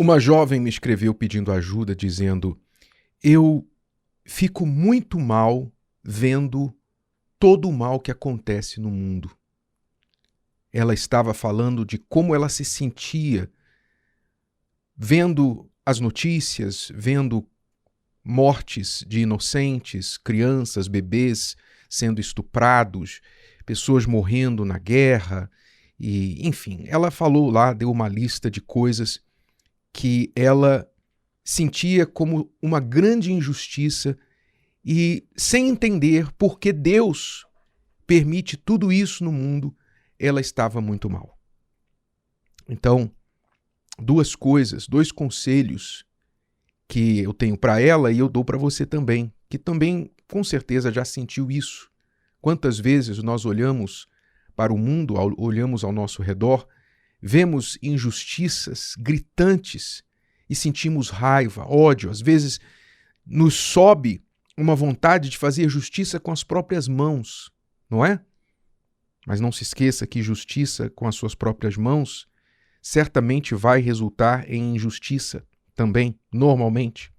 Uma jovem me escreveu pedindo ajuda, dizendo: eu fico muito mal vendo todo o mal que acontece no mundo. Ela estava falando de como ela se sentia vendo as notícias, vendo mortes de inocentes, crianças, bebês sendo estuprados, pessoas morrendo na guerra, e enfim, ela falou lá, deu uma lista de coisas que ela sentia como uma grande injustiça e sem entender por que Deus permite tudo isso no mundo, ela estava muito mal. Então, dois conselhos que eu tenho para ela e eu dou para você também, que também com certeza já sentiu isso. Quantas vezes nós olhamos para o mundo, olhamos ao nosso redor, vemos injustiças gritantes e sentimos raiva, ódio. Às vezes nos sobe uma vontade de fazer justiça com as próprias mãos, não é? Mas não se esqueça que justiça com as suas próprias mãos certamente vai resultar em injustiça também, normalmente.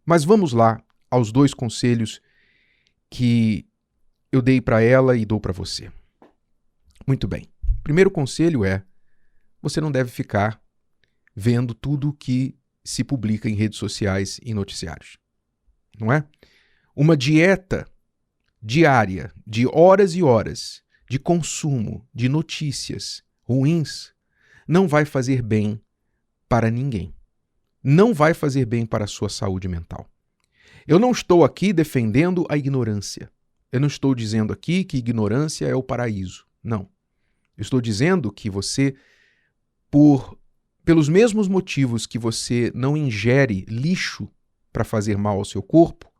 Mas vamos lá aos dois conselhos que eu dei para ela e dou para você. Muito bem. O primeiro conselho é: você não deve ficar vendo tudo que se publica em redes sociais e noticiários. Não é? Uma dieta diária de horas e horas de consumo de notícias ruins não vai fazer bem para ninguém. Não vai fazer bem para a sua saúde mental. Eu não estou aqui defendendo a ignorância. Eu não estou dizendo aqui que ignorância é o paraíso. Não. Eu estou dizendo que você, pelos mesmos motivos que você não ingere lixo para fazer mal ao seu corpo,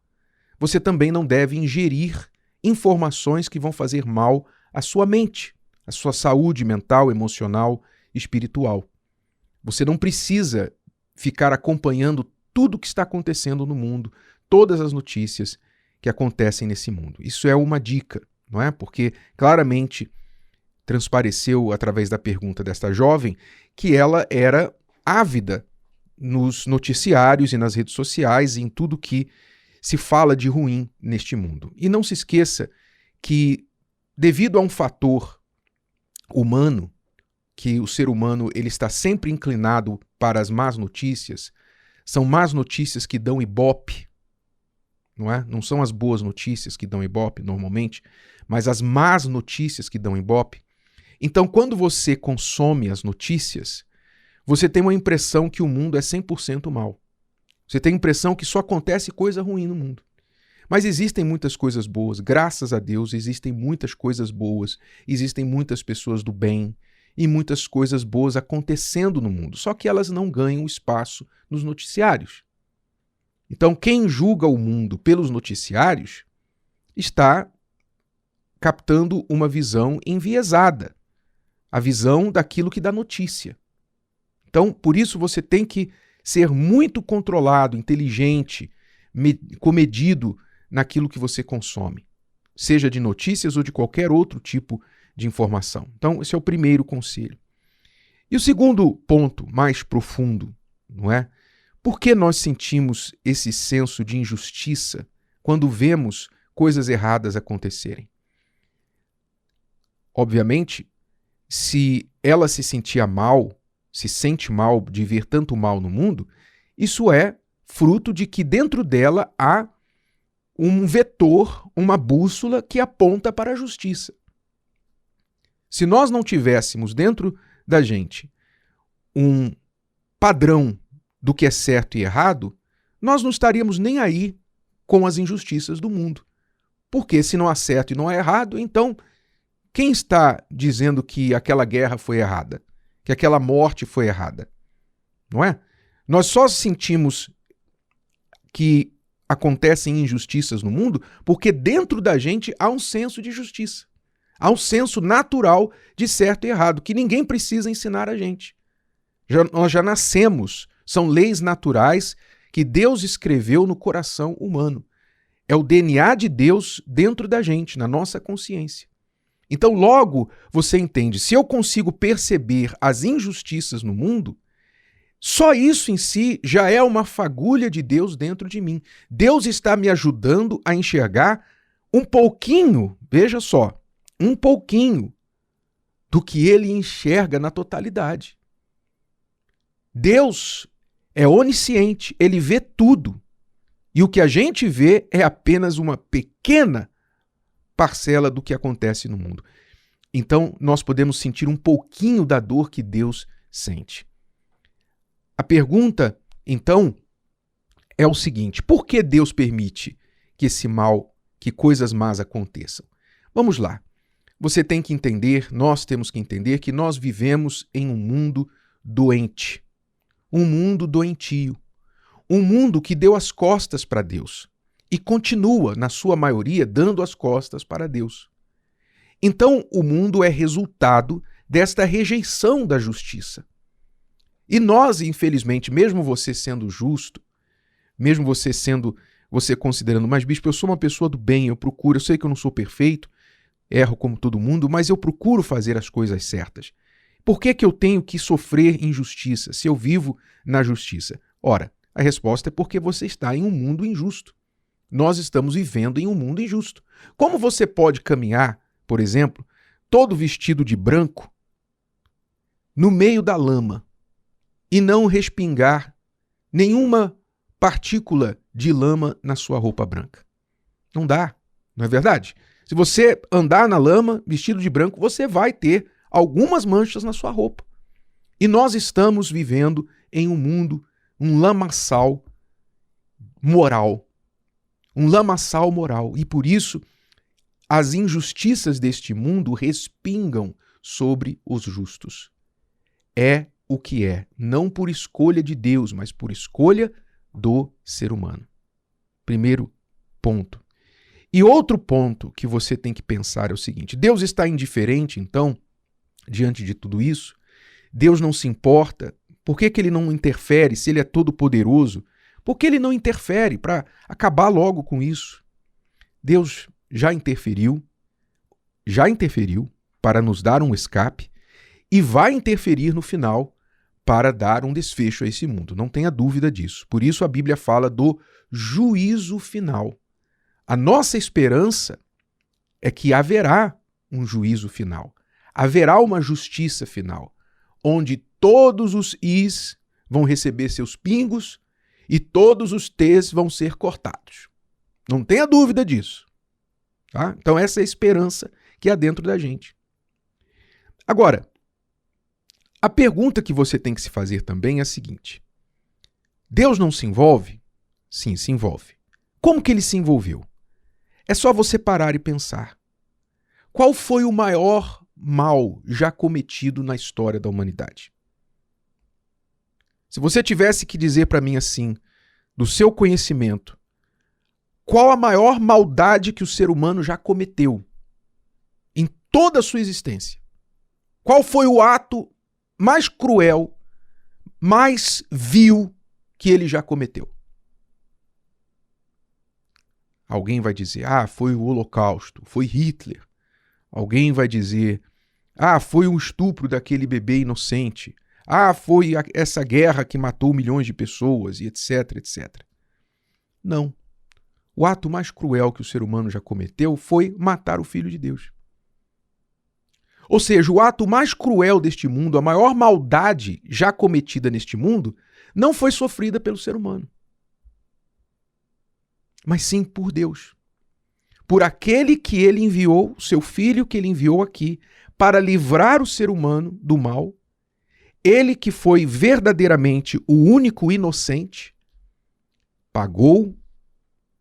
você também não deve ingerir informações que vão fazer mal à sua mente, à sua saúde mental, emocional, espiritual. Você não precisa ficar acompanhando tudo o que está acontecendo no mundo, todas as notícias que acontecem nesse mundo. Isso é uma dica, não é? Porque claramente transpareceu através da pergunta desta jovem que ela era ávida nos noticiários e nas redes sociais e em tudo que se fala de ruim neste mundo. E não se esqueça que, devido a um fator humano, que o ser humano ele está sempre inclinado para as más notícias, são más notícias que dão ibope, não é? Não são as boas notícias que dão ibope normalmente, mas as más notícias que dão ibope. Então, quando você consome as notícias, você tem uma impressão que o mundo é 100% mal. Você tem a impressão que só acontece coisa ruim no mundo. Mas existem muitas coisas boas, graças a Deus, existem muitas coisas boas, existem muitas pessoas do bem e muitas coisas boas acontecendo no mundo, só que elas não ganham espaço nos noticiários. Então, quem julga o mundo pelos noticiários está captando uma visão enviesada, a visão daquilo que dá notícia. Então, por isso você tem que ser muito controlado, inteligente, comedido naquilo que você consome, seja de notícias ou de qualquer outro tipo de informação. Então, esse é o primeiro conselho. E o segundo ponto, mais profundo, não é? Por que nós sentimos esse senso de injustiça quando vemos coisas erradas acontecerem? Obviamente, se ela se sentia mal, se sente mal de ver tanto mal no mundo, isso é fruto de que dentro dela há um vetor, uma bússola que aponta para a justiça. Se nós não tivéssemos dentro da gente um padrão do que é certo e errado, nós não estaríamos nem aí com as injustiças do mundo. Porque se não há certo e não há errado, então quem está dizendo que aquela guerra foi errada? Que aquela morte foi errada? Não é? Nós só sentimos que acontecem injustiças no mundo porque dentro da gente há um senso de justiça. Há um senso natural de certo e errado, que ninguém precisa ensinar a gente. Nós já nascemos, são leis naturais que Deus escreveu no coração humano. É o DNA de Deus dentro da gente, na nossa consciência. Então, logo, você entende, se eu consigo perceber as injustiças no mundo, Só isso em si já é uma fagulha de Deus dentro de mim. Deus está me ajudando a enxergar um pouquinho, veja só, um pouquinho do que ele enxerga na totalidade. Deus é onisciente, ele vê tudo. E o que a gente vê é apenas uma pequena parcela do que acontece no mundo. Então, nós podemos sentir um pouquinho da dor que Deus sente. A pergunta, então, é o seguinte: por que Deus permite que esse mal, que coisas más aconteçam? Vamos lá. Você tem que entender, nós temos que entender que nós vivemos em um mundo doente. Um mundo doentio. Um mundo que deu as costas para Deus e continua, na sua maioria, dando as costas para Deus. Então, o mundo é resultado desta rejeição da justiça. E nós, infelizmente, mesmo você sendo justo, mesmo você considerando, mas bispo, eu sou uma pessoa do bem, eu sei que eu não sou perfeito, erro como todo mundo, mas eu procuro fazer as coisas certas. Por que eu tenho que sofrer injustiça se eu vivo na justiça? Ora, a resposta é porque você está em um mundo injusto. Nós estamos vivendo em um mundo injusto. Como você pode caminhar, por exemplo, todo vestido de branco, no meio da lama, e não respingar nenhuma partícula de lama na sua roupa branca? Não dá, não é verdade? Se você andar na lama, vestido de branco, você vai ter algumas manchas na sua roupa. E nós estamos vivendo em um mundo, um lamaçal moral. Um lamaçal moral. E por isso, as injustiças deste mundo respingam sobre os justos. É o que é, não por escolha de Deus, mas por escolha do ser humano. Primeiro ponto. E outro ponto que você tem que pensar é o seguinte: Deus está indiferente, então, diante de tudo isso? Deus não se importa? Por que ele não interfere se ele é todo poderoso? Por que ele não interfere para acabar logo com isso? Deus já interferiu para nos dar um escape e vai interferir no final para dar um desfecho a esse mundo. Não tenha dúvida disso. Por isso a Bíblia fala do juízo final. A nossa esperança é que haverá um juízo final. Haverá uma justiça final, onde todos os is vão receber seus pingos e todos os t's vão ser cortados. Não tenha dúvida disso. Tá? Então essa é a esperança que há dentro da gente. Agora, a pergunta que você tem que se fazer também é a seguinte: Deus não se envolve? Sim, se envolve. Como que ele se envolveu? É só você parar e pensar. Qual foi o maior mal já cometido na história da humanidade? Se você tivesse que dizer para mim assim, do seu conhecimento, qual a maior maldade que o ser humano já cometeu em toda a sua existência? Qual foi o ato mais cruel, mais vil que ele já cometeu? Alguém vai dizer, foi o Holocausto, foi Hitler. Alguém vai dizer, foi o estupro daquele bebê inocente. Foi essa guerra que matou milhões de pessoas, e etc, etc. Não. O ato mais cruel que o ser humano já cometeu foi matar o Filho de Deus. Ou seja, o ato mais cruel deste mundo, a maior maldade já cometida neste mundo, não foi sofrida pelo ser humano, mas sim por Deus. Por aquele que ele enviou, o seu Filho que ele enviou aqui, para livrar o ser humano do mal. Ele que foi verdadeiramente o único inocente, pagou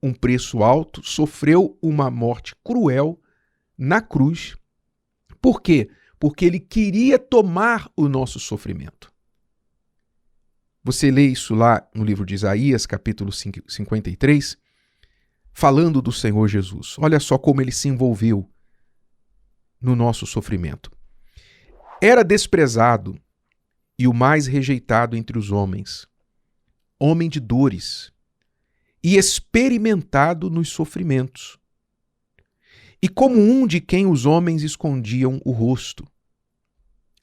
um preço alto, sofreu uma morte cruel na cruz. Por quê? Porque ele queria tomar o nosso sofrimento. Você lê isso lá no livro de Isaías, capítulo 53, falando do Senhor Jesus. Olha só como ele se envolveu no nosso sofrimento. Era desprezado e o mais rejeitado entre os homens, homem de dores, e experimentado nos sofrimentos, e como um de quem os homens escondiam o rosto.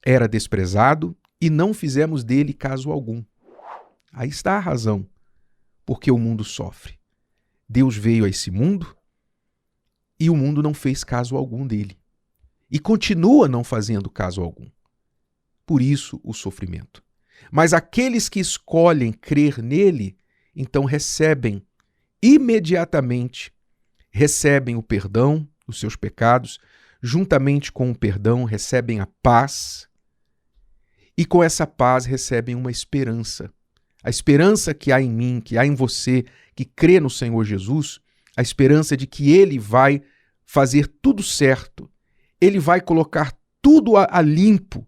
Era desprezado e não fizemos dele caso algum. Aí está a razão porque o mundo sofre. Deus veio a esse mundo e o mundo não fez caso algum dele. E continua não fazendo caso algum. Por isso o sofrimento. Mas aqueles que escolhem crer nele, então recebem imediatamente, recebem o perdão dos seus pecados, juntamente com o perdão recebem a paz, e com essa paz recebem uma esperança. A esperança que há em mim, que há em você, que crê no Senhor Jesus, a esperança de que Ele vai fazer tudo certo, Ele vai colocar tudo a limpo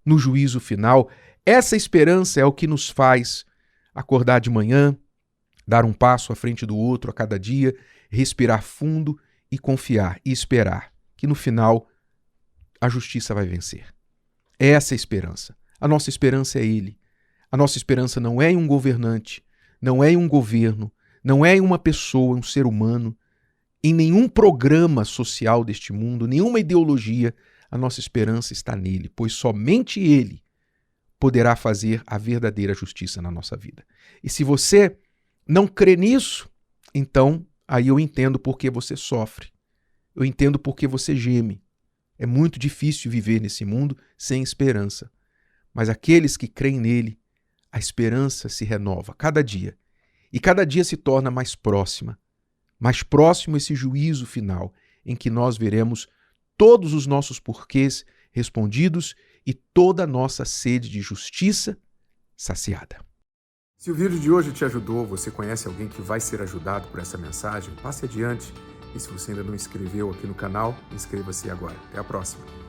no juízo final. Essa esperança é o que nos faz acordar de manhã, dar um passo à frente do outro a cada dia, respirar fundo e confiar e esperar que no final a justiça vai vencer. É essa a esperança. A nossa esperança é Ele. A nossa esperança não é em um governante, não é em um governo, não é em uma pessoa, um ser humano, em nenhum programa social deste mundo, nenhuma ideologia. A nossa esperança está nele, pois somente Ele poderá fazer a verdadeira justiça na nossa vida. E se você não crê nisso, então aí eu entendo por que você sofre. Eu entendo por que você geme. É muito difícil viver nesse mundo sem esperança. Mas aqueles que creem nele, a esperança se renova cada dia. E cada dia se torna mais próxima. Mais próximo esse juízo final, em que nós veremos todos os nossos porquês respondidos e toda a nossa sede de justiça saciada. Se o vídeo de hoje te ajudou, você conhece alguém que vai ser ajudado por essa mensagem, passe adiante. E se você ainda não inscreveu aqui no canal, inscreva-se agora. Até a próxima.